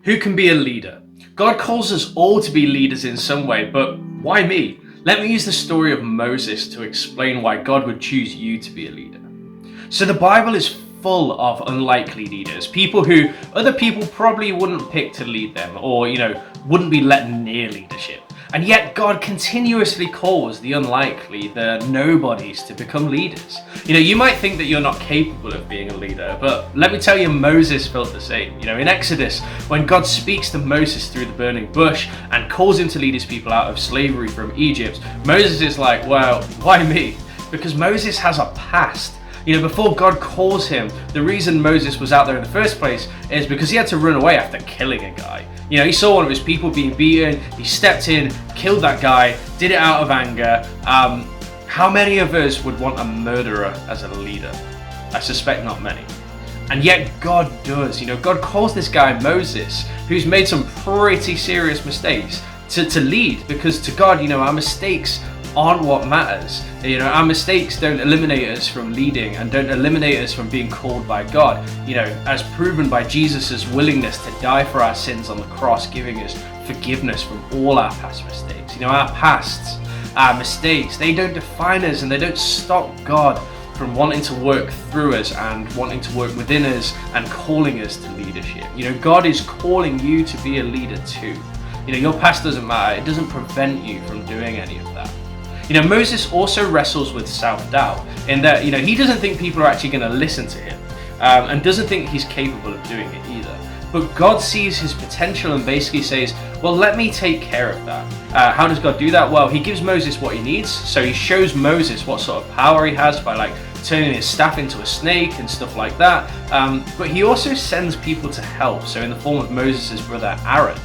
Who can be a leader? God calls us all to be leaders in some way, but why me? Let me use the story of Moses to explain why God would choose you to be a leader. So the Bible is full of unlikely leaders, people who other people probably wouldn't pick to lead them or, wouldn't be let near leadership. And yet God continuously calls the unlikely, the nobodies, to become leaders. You might think that you're not capable of being a leader, but let me tell you, Moses felt the same. In Exodus, when God speaks to Moses through the burning bush and calls him to lead his people out of slavery from Egypt, Moses is like, well, why me? Because Moses has a past. Before God calls him, the reason Moses was out there in the first place is because he had to run away after killing a guy. He saw one of his people being beaten, he stepped in, killed that guy, did it out of anger. How many of us would want a murderer as a leader? I suspect not many. And yet God does. God calls this guy Moses, who's made some pretty serious mistakes, to lead, because to God, our mistakes aren't what matters. Our mistakes don't eliminate us from leading and don't eliminate us from being called by God, as proven by Jesus' willingness to die for our sins on the cross, giving us forgiveness from all our past mistakes. Our pasts, our mistakes, they don't define us and they don't stop God from wanting to work through us and wanting to work within us and calling us to leadership. God is calling you to be a leader too. Your past doesn't matter. It doesn't prevent you from doing any of that. Moses also wrestles with self-doubt in that, he doesn't think people are actually going to listen to him and doesn't think he's capable of doing it either. But God sees his potential and basically says, well, let me take care of that. How does God do that? Well, he gives Moses what he needs. So he shows Moses what sort of power he has by turning his staff into a snake and stuff like that. But he also sends people to help. So in the form of Moses' brother Aaron.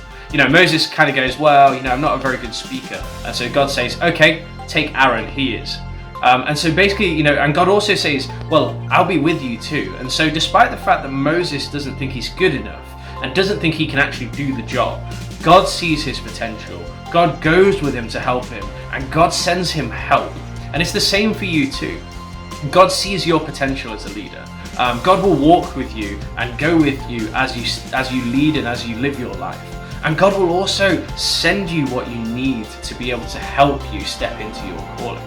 Moses kind of goes, well, I'm not a very good speaker. And so God says, okay, take Aaron, he is. And so basically, and God also says, well, I'll be with you too. And so despite the fact that Moses doesn't think he's good enough and doesn't think he can actually do the job, God sees his potential. God goes with him to help him, and God sends him help. And it's the same for you too. God sees your potential as a leader. God will walk with you and go with you as you lead and as you live your life. And God will also send you what you need to be able to help you step into your calling.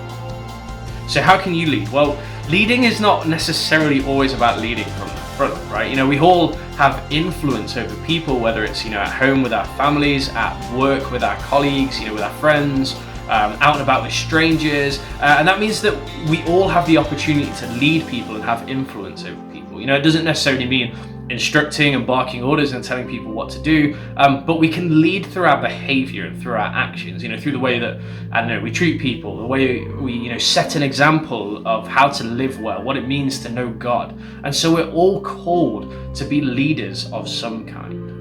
So how can you lead? Well, leading is not necessarily always about leading from the front, right? We all have influence over people, whether it's, at home with our families, at work with our colleagues, with our friends, out and about with strangers. And that means that we all have the opportunity to lead people and have influence over people. It doesn't necessarily mean instructing and barking orders and telling people what to do, but we can lead through our behavior and through our actions, through the way that, we treat people, the way we, set an example of how to live well, what it means to know God. And so we're all called to be leaders of some kind.